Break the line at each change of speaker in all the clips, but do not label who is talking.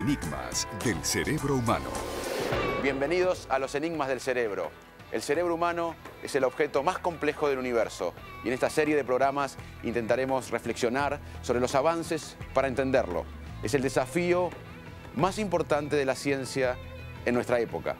enigmas del cerebro humano.
Bienvenidos a los enigmas del cerebro. El cerebro humano es el objeto más complejo del universo y en esta serie de programas intentaremos reflexionar sobre los avances para entenderlo. Es el desafío más importante de la ciencia en nuestra época.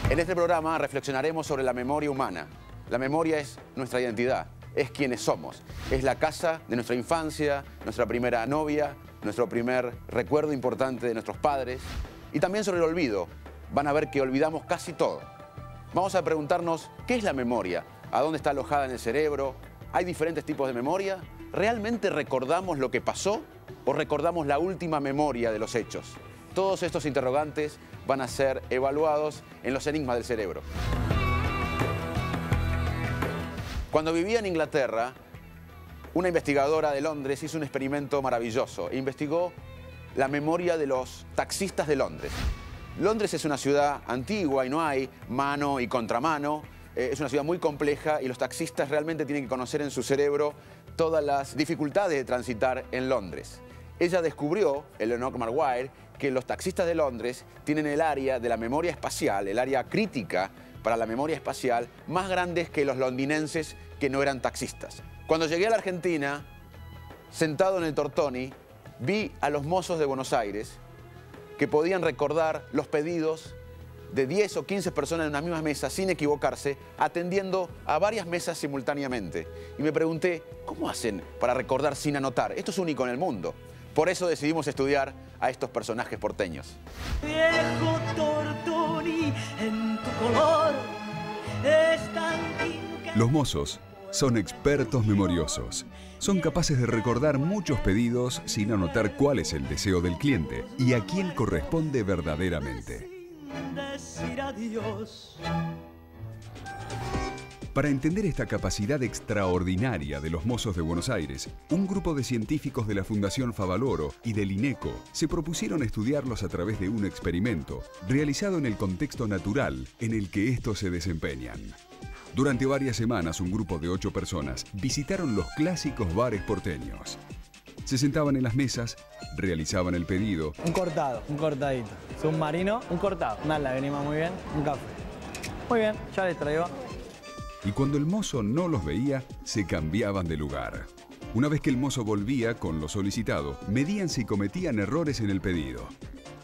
En este programa reflexionaremos sobre la memoria humana. La memoria es nuestra identidad, es quienes somos. Es la casa de nuestra infancia, nuestra primera novia, nuestro primer recuerdo importante de nuestros padres. Y también sobre el olvido. Van a ver que olvidamos casi todo. Vamos a preguntarnos, ¿qué es la memoria? ¿A dónde está alojada en el cerebro? ¿Hay diferentes tipos de memoria? ¿Realmente recordamos lo que pasó o recordamos la última memoria de los hechos? Todos estos interrogantes van a ser evaluados en los enigmas del cerebro. Cuando vivía en Inglaterra, una investigadora de Londres hizo un experimento maravilloso e investigó la memoria de los taxistas de Londres. Londres es una ciudad antigua y no hay mano y contramano. Es una ciudad muy compleja y los taxistas realmente tienen que conocer en su cerebro todas las dificultades de transitar en Londres. Ella descubrió, Eleanor Marwire, que los taxistas de Londres tienen el área de la memoria espacial, el área crítica para la memoria espacial, más grandes que los londinenses que no eran taxistas. Cuando llegué a la Argentina, sentado en el Tortoni, vi a los mozos de Buenos Aires que podían recordar los pedidos de 10 o 15 personas en una misma mesa sin equivocarse, atendiendo a varias mesas simultáneamente. Y me pregunté, ¿cómo hacen para recordar sin anotar? Esto es único en el mundo. Por eso decidimos estudiar a estos personajes porteños.
Viejo Tortoni, en tu color es tan que...
Los mozos son expertos memoriosos. Son capaces de recordar muchos pedidos sin anotar cuál es el deseo del cliente y a quién corresponde verdaderamente.
Sin decir adiós.
Para entender esta capacidad extraordinaria de los mozos de Buenos Aires, un grupo de científicos de la Fundación Favaloro y del INECO se propusieron estudiarlos a través de un experimento realizado en el contexto natural en el que estos se desempeñan. Durante varias semanas, un grupo de 8 personas visitaron los clásicos bares porteños. Se sentaban en las mesas, realizaban el pedido.
Un cortado, un cortadito. Submarino, un cortado. Nada, venimos muy bien. Un café. Muy bien, ya les traigo.
Y cuando el mozo no los veía, se cambiaban de lugar. Una vez que el mozo volvía con lo solicitado, medían si cometían errores en el pedido.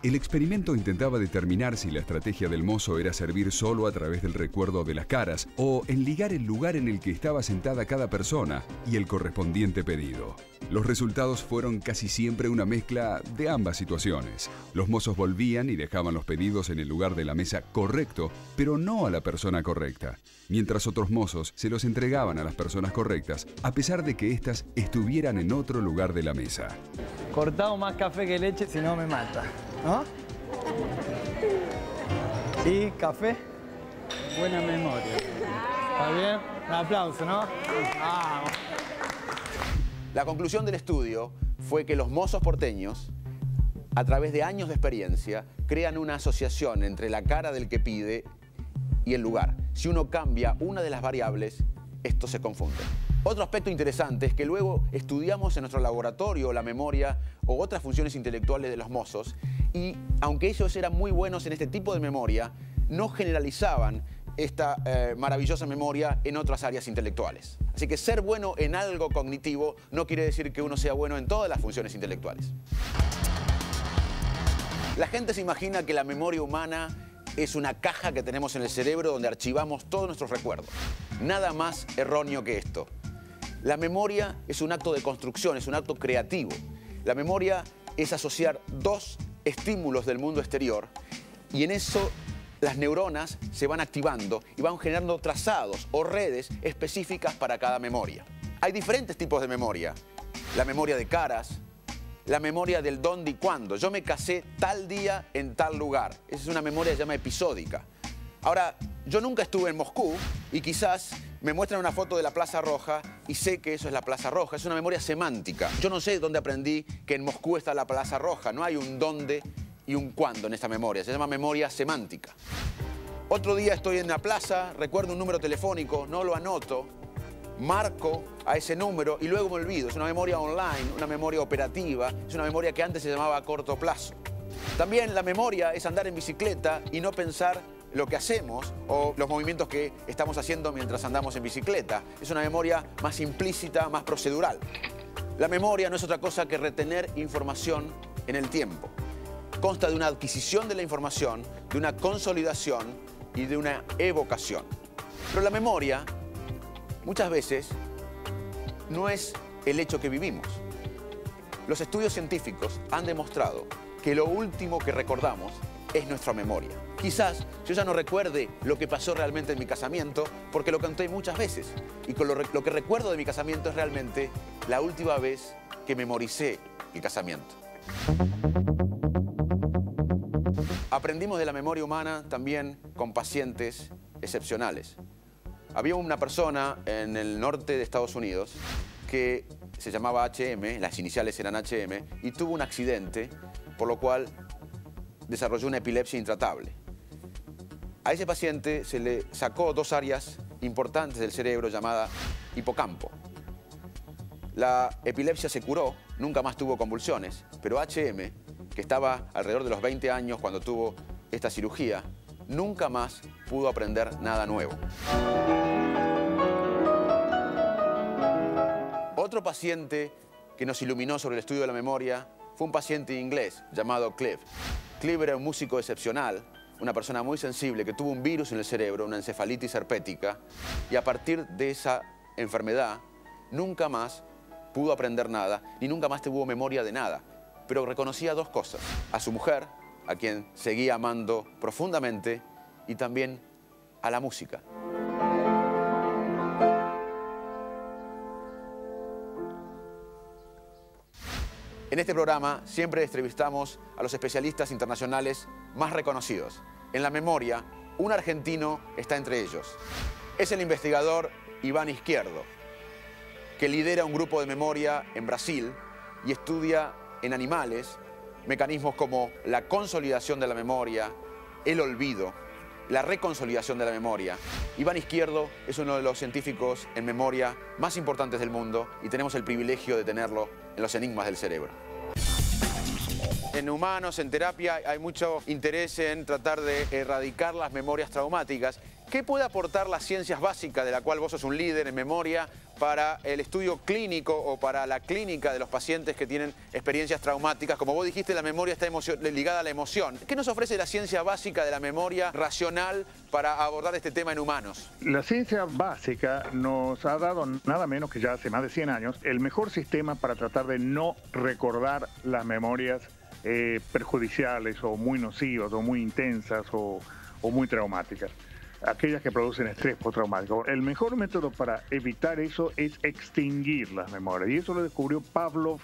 El experimento intentaba determinar si la estrategia del mozo era servir solo a través del recuerdo de las caras o en ligar el lugar en el que estaba sentada cada persona y el correspondiente pedido. Los resultados fueron casi siempre una mezcla de ambas situaciones. Los mozos volvían y dejaban los pedidos en el lugar de la mesa correcto, pero no a la persona correcta, mientras otros mozos se los entregaban a las personas correctas, a pesar de que éstas estuvieran en otro lugar de la mesa.
Cortado más café que leche, si no me mata. ¿No? ¿Y café?
Buena memoria.
¿Está bien? Un aplauso, ¿no? Vamos.
La conclusión del estudio fue que los mozos porteños, a través de años de experiencia, crean una asociación entre la cara del que pide y el lugar. Si uno cambia una de las variables, esto se confunde. Otro aspecto interesante es que luego estudiamos en nuestro laboratorio la memoria o otras funciones intelectuales de los mozos y, aunque ellos eran muy buenos en este tipo de memoria, no generalizaban esta maravillosa memoria en otras áreas intelectuales. Así que ser bueno en algo cognitivo no quiere decir que uno sea bueno en todas las funciones intelectuales. La gente se imagina que la memoria humana es una caja que tenemos en el cerebro donde archivamos todos nuestros recuerdos. Nada más erróneo que esto. La memoria es un acto de construcción, es un acto creativo. La memoria es asociar dos estímulos del mundo exterior y en eso las neuronas se van activando y van generando trazados o redes específicas para cada memoria. Hay diferentes tipos de memoria. La memoria de caras, la memoria del dónde y cuándo. Yo me casé tal día en tal lugar. Esa es una memoria que se llama episódica. Ahora, yo nunca estuve en Moscú y quizás me muestran una foto de la Plaza Roja y sé que eso es la Plaza Roja. Es una memoria semántica. Yo no sé dónde aprendí que en Moscú está la Plaza Roja. No hay un dónde y un cuándo en esta memoria. Se llama memoria semántica. Otro día estoy en la plaza, recuerdo un número telefónico, no lo anoto marco a ese número y luego me olvido. Es una memoria online, una memoria operativa, es una memoria que antes se llamaba a corto plazo. También la memoria es andar en bicicleta y no pensar lo que hacemos o los movimientos que estamos haciendo mientras andamos en bicicleta. Es una memoria más implícita, más procedural. La memoria no es otra cosa que retener información en el tiempo. Consta de una adquisición de la información, de una consolidación y de una evocación. Pero la memoria, muchas veces, no es el hecho que vivimos. Los estudios científicos han demostrado que lo último que recordamos es nuestra memoria. Quizás yo ya no recuerde lo que pasó realmente en mi casamiento porque lo conté muchas veces. Y con lo que recuerdo de mi casamiento es realmente la última vez que memoricé el casamiento. Aprendimos de la memoria humana también con pacientes excepcionales. Había una persona en el norte de Estados Unidos que se llamaba HM, las iniciales eran HM, y tuvo un accidente, por lo cual desarrolló una epilepsia intratable. A ese paciente se le sacó dos áreas importantes del cerebro llamada hipocampo. La epilepsia se curó, nunca más tuvo convulsiones, pero HM, que estaba alrededor de los 20 años cuando tuvo esta cirugía, nunca más pudo aprender nada nuevo. Otro paciente que nos iluminó sobre el estudio de la memoria fue un paciente inglés llamado Clive. Clive era un músico excepcional, una persona muy sensible que tuvo un virus en el cerebro, una encefalitis herpética, y a partir de esa enfermedad nunca más pudo aprender nada, ni nunca más tuvo memoria de nada. Pero reconocía dos cosas: a su mujer, a quien seguía amando profundamente, y también a la música. En este programa siempre entrevistamos a los especialistas internacionales más reconocidos. En la memoria, un argentino está entre ellos. Es el investigador Iván Izquierdo, que lidera un grupo de memoria en Brasil y estudia en animales mecanismos como la consolidación de la memoria, el olvido, la reconsolidación de la memoria. Iván Izquierdo es uno de los científicos en memoria más importantes del mundo y tenemos el privilegio de tenerlo en los enigmas del cerebro. En humanos, en terapia, hay mucho interés en tratar de erradicar las memorias traumáticas. ¿Qué puede aportar las ciencias básicas, de la cual vos sos un líder en memoria, para el estudio clínico o para la clínica de los pacientes que tienen experiencias traumáticas? Como vos dijiste, la memoria está ligada a la emoción. ¿Qué nos ofrece la ciencia básica de la memoria racional para abordar este tema en humanos?
La ciencia básica nos ha dado nada menos que ya hace más de 100 años el mejor sistema para tratar de no recordar las memorias perjudiciales o muy nocivas o muy intensas o muy traumáticas, aquellas que producen estrés postraumático. El mejor método para evitar eso es extinguir las memorias, y eso lo descubrió Pavlov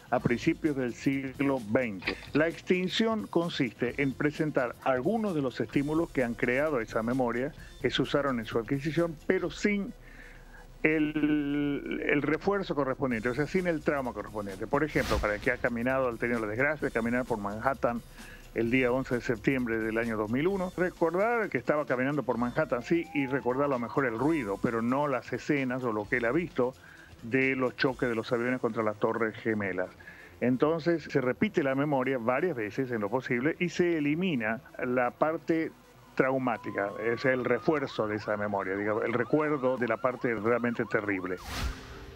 a principios del siglo XX. La extinción consiste en presentar algunos de los estímulos que han creado esa memoria, que se usaron en su adquisición, pero sin el refuerzo correspondiente, o sea, sin el trauma correspondiente. Por ejemplo, para el que ha caminado, ha tenido la desgracia de caminar por Manhattan el día 11 de septiembre del año 2001, recordar que estaba caminando por Manhattan, sí, y recordar a lo mejor el ruido, pero no las escenas o lo que él ha visto de los choques de los aviones contra las Torres Gemelas. Entonces se repite la memoria varias veces en lo posible y se elimina la parte traumática, es el refuerzo de esa memoria, digamos, el recuerdo de la parte realmente terrible.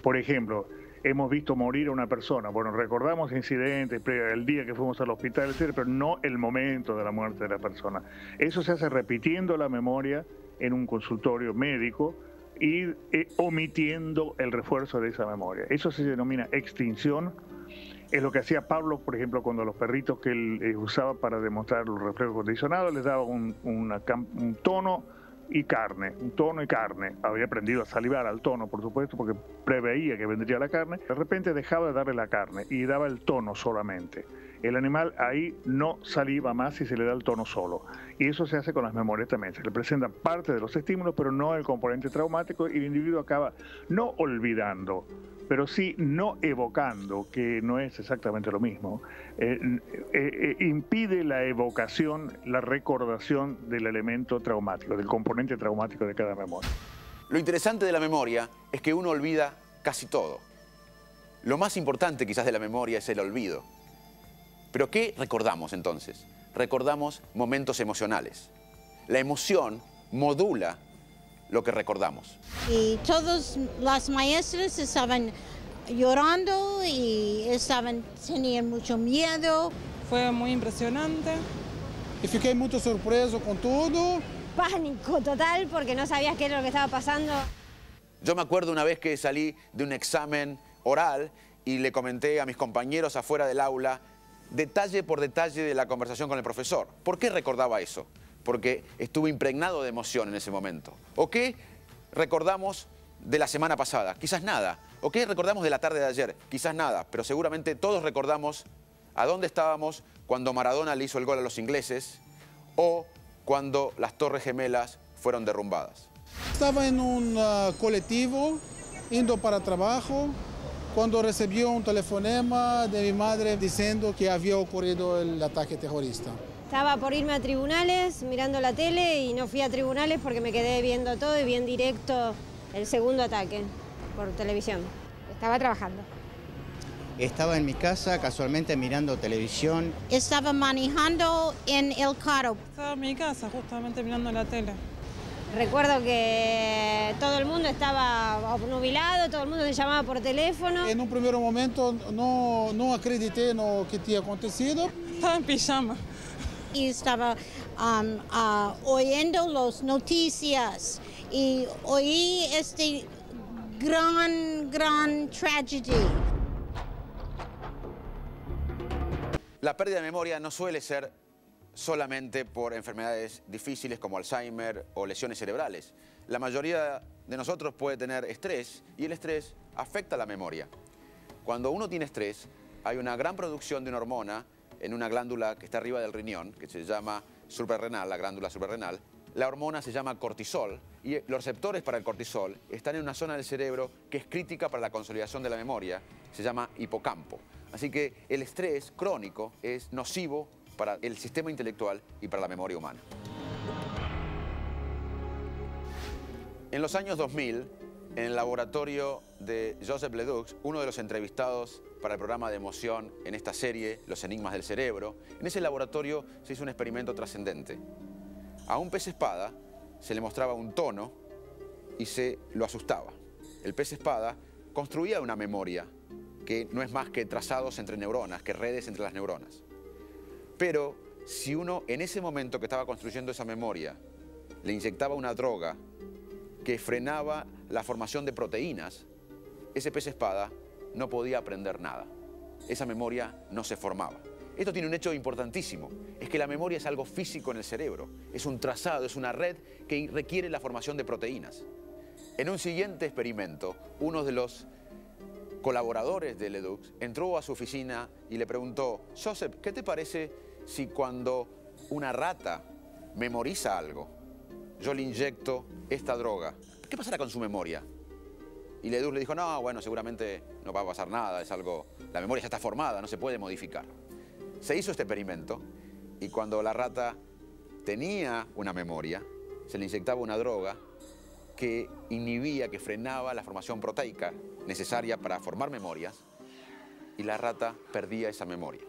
Por ejemplo, hemos visto morir a una persona, bueno, recordamos incidentes, el día que fuimos al hospital, etc., pero no el momento de la muerte de la persona. Eso se hace repitiendo la memoria en un consultorio médico y omitiendo el refuerzo de esa memoria. Eso se denomina extinción. Es lo que hacía Pablo, por ejemplo, cuando los perritos que él usaba para demostrar los reflejos condicionados, les daba un tono y carne, un tono y carne. Había aprendido a salivar al tono, por supuesto, porque preveía que vendría la carne. De repente dejaba de darle la carne y daba el tono solamente. El animal ahí no saliva más si se le da el tono solo. Y eso se hace con las memorias también. Se le presentan parte de los estímulos, pero no el componente traumático, y el individuo acaba no olvidando, pero sí no evocando, que no es exactamente lo mismo. Impide la evocación, la recordación del elemento traumático, del componente traumático de cada memoria.
Lo interesante de la memoria es que uno olvida casi todo. Lo más importante quizás de la memoria es el olvido. ¿Pero qué recordamos entonces? Recordamos momentos emocionales. La emoción modula lo que recordamos.
Y todas las maestras estaban llorando y tenían mucho miedo.
Fue muy impresionante.
Y fiquei muito surpreso con todo.
Pánico total porque no sabías qué era lo que estaba pasando.
Yo me acuerdo una vez que salí de un examen oral y le comenté a mis compañeros afuera del aula detalle por detalle de la conversación con el profesor. ¿Por qué recordaba eso? Porque estuve impregnado de emoción en ese momento. ¿O qué recordamos de la semana pasada? Quizás nada. ¿O qué recordamos de la tarde de ayer? Quizás nada. Pero seguramente todos recordamos a dónde estábamos cuando Maradona le hizo el gol a los ingleses o cuando las Torres Gemelas fueron derrumbadas.
Estaba en un colectivo, indo para trabajo, cuando recibió un telefonema de mi madre diciendo que había ocurrido el ataque terrorista.
Estaba por irme a tribunales, mirando la tele, y no fui a tribunales porque me quedé viendo todo y vi en directo el segundo ataque por televisión. Estaba trabajando.
Estaba en mi casa casualmente mirando televisión.
Estaba manejando en el carro.
Estaba en mi casa justamente mirando la tele.
Recuerdo que todo el mundo estaba obnubilado, todo el mundo se llamaba por teléfono.
En un primer momento no acredité en lo que había acontecido.
Estaba en pijama.
Y estaba oyendo las noticias y oí este gran tragedia.
La pérdida de memoria no suele ser solamente por enfermedades difíciles como Alzheimer o lesiones cerebrales. La mayoría de nosotros puede tener estrés y el estrés afecta la memoria. Cuando uno tiene estrés, hay una gran producción de una hormona en una glándula que está arriba del riñón, que se llama suprarrenal, la glándula suprarrenal. La hormona se llama cortisol y los receptores para el cortisol están en una zona del cerebro que es crítica para la consolidación de la memoria, se llama hipocampo. Así que el estrés crónico es nocivo para el sistema intelectual y para la memoria humana. En los años 2000, en el laboratorio de Joseph Ledoux, uno de los entrevistados para el programa de emoción en esta serie, Los enigmas del cerebro, en ese laboratorio se hizo un experimento trascendente. A un pez espada se le mostraba un tono y se lo asustaba. El pez espada construía una memoria que no es más que trazados entre neuronas, que redes entre las neuronas. Pero si uno en ese momento que estaba construyendo esa memoria le inyectaba una droga que frenaba la formación de proteínas, ese pez espada no podía aprender nada. Esa memoria no se formaba. Esto tiene un hecho importantísimo, es que la memoria es algo físico en el cerebro, es un trazado, es una red que requiere la formación de proteínas. En un siguiente experimento, uno de los colaboradores de Ledoux entró a su oficina y le preguntó: Joseph, ¿qué te parece si cuando una rata memoriza algo, yo le inyecto esta droga? ¿Qué pasará con su memoria? Y Ledoux le dijo: no, bueno, seguramente no va a pasar nada, es algo, la memoria ya está formada, no se puede modificar. Se hizo este experimento y cuando la rata tenía una memoria, se le inyectaba una droga que inhibía, que frenaba la formación proteica necesaria para formar memorias, y la rata perdía esa memoria.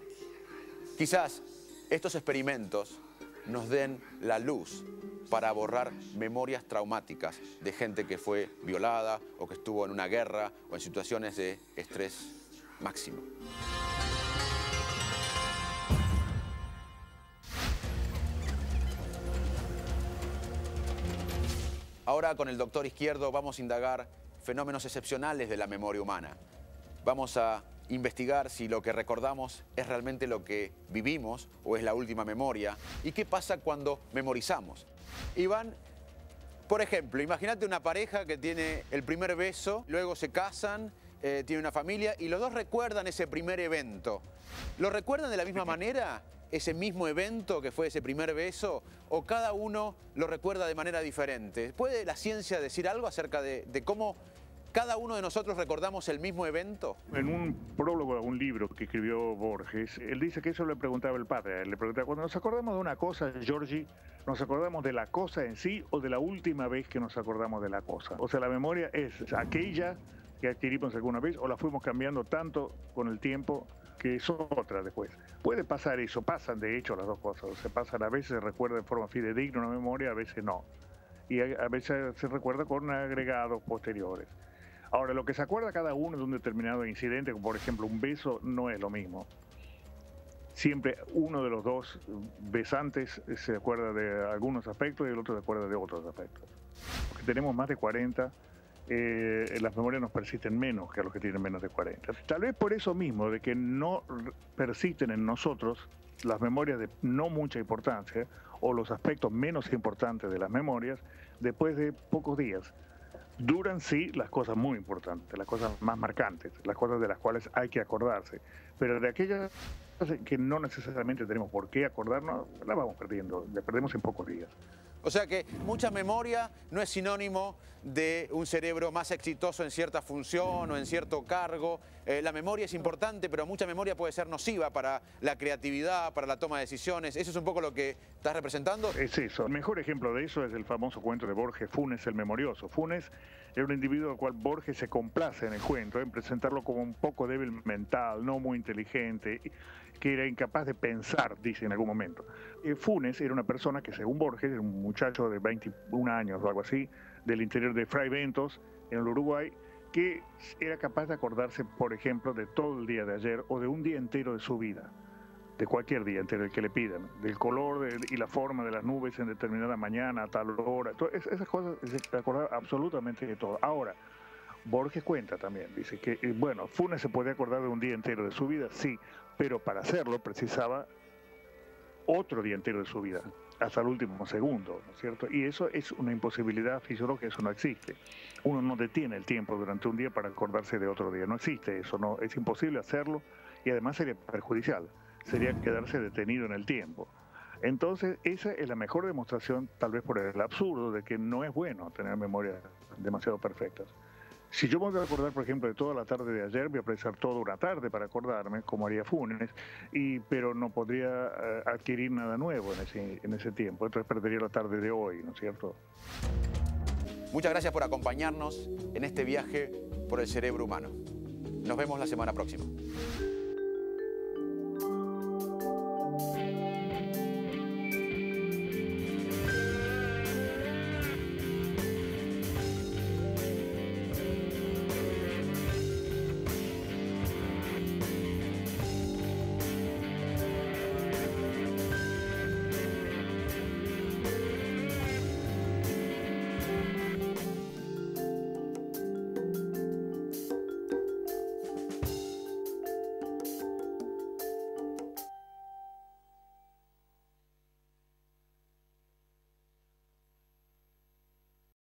Quizás estos experimentos nos den la luz para borrar memorias traumáticas de gente que fue violada o que estuvo en una guerra o en situaciones de estrés máximo. Ahora con el doctor Izquierdo vamos a indagar fenómenos excepcionales de la memoria humana. Vamos a investigar si lo que recordamos es realmente lo que vivimos o es la última memoria y qué pasa cuando memorizamos. Iván, por ejemplo, imagínate una pareja que tiene el primer beso, luego se casan, tiene una familia y los dos recuerdan ese primer evento. ¿Lo recuerdan de la misma manera? ¿Ese mismo evento que fue ese primer beso? ¿O cada uno lo recuerda de manera diferente? ¿Puede la ciencia decir algo acerca de cómo ¿Cada uno de nosotros recordamos el mismo evento?
En un prólogo a un libro que escribió Borges, él dice que eso le preguntaba el padre. Él le preguntaba, cuando nos acordamos de una cosa, Giorgi, ¿nos acordamos de la cosa en sí o de la última vez que nos acordamos de la cosa? O sea, la memoria es aquella que adquirimos alguna vez o la fuimos cambiando tanto con el tiempo que es otra después. Puede pasar eso, pasan de hecho las dos cosas. O sea, pasan, a veces se recuerda de forma fidedigna una memoria, a veces no. Y a veces se recuerda con agregados posteriores. Ahora, lo que se acuerda cada uno de un determinado incidente, como por ejemplo un beso, no es lo mismo. Siempre uno de los dos besantes se acuerda de algunos aspectos y el otro se acuerda de otros aspectos. Porque tenemos más de 40, las memorias nos persisten menos que a los que tienen menos de 40. Tal vez por eso mismo, de que no persisten en nosotros las memorias de no mucha importancia o los aspectos menos importantes de las memorias, después de pocos días. Duran sí las cosas muy importantes, las cosas más marcantes, las cosas de las cuales hay que acordarse, pero de aquellas que no necesariamente tenemos por qué acordarnos, las vamos perdiendo, las perdemos en pocos días.
O sea que mucha memoria no es sinónimo de un cerebro más exitoso en cierta función o en cierto cargo. La memoria es importante, pero mucha memoria puede ser nociva para la creatividad, para la toma de decisiones. ¿Eso es un poco lo que estás representando?
Es eso. El mejor ejemplo de eso es el famoso cuento de Borges, Funes el Memorioso. Funes era un individuo al cual Borges se complace en el cuento, en presentarlo como un poco débil mental, no muy inteligente, que era incapaz de pensar, dice en algún momento. Funes era una persona que, según Borges, era un muchacho de 21 años o algo así, del interior de Fray Bentos, en el Uruguay, que era capaz de acordarse, por ejemplo, de todo el día de ayer o de un día entero de su vida, de cualquier día entero, el que le pidan, del color y la forma de las nubes en determinada mañana, a tal hora, esas cosas se acordaba absolutamente de todo. Ahora, Borges cuenta también, dice que, bueno, Funes se puede acordar de un día entero de su vida, sí, pero para hacerlo precisaba otro día entero de su vida, hasta el último segundo, ¿no es cierto? Y eso es una imposibilidad fisiológica, eso no existe. Uno no detiene el tiempo durante un día para acordarse de otro día, no existe eso, no, es imposible hacerlo y además sería perjudicial, sería quedarse detenido en el tiempo. Entonces, esa es la mejor demostración, tal vez por el absurdo, de que no es bueno tener memorias demasiado perfectas. Si yo me voy a acordar, por ejemplo, de toda la tarde de ayer, voy a precisar toda una tarde para acordarme, como haría Funes, pero no podría adquirir nada nuevo en ese tiempo. Entonces perdería la tarde de hoy, ¿no es cierto?
Muchas gracias por acompañarnos en este viaje por el cerebro humano. Nos vemos la semana próxima.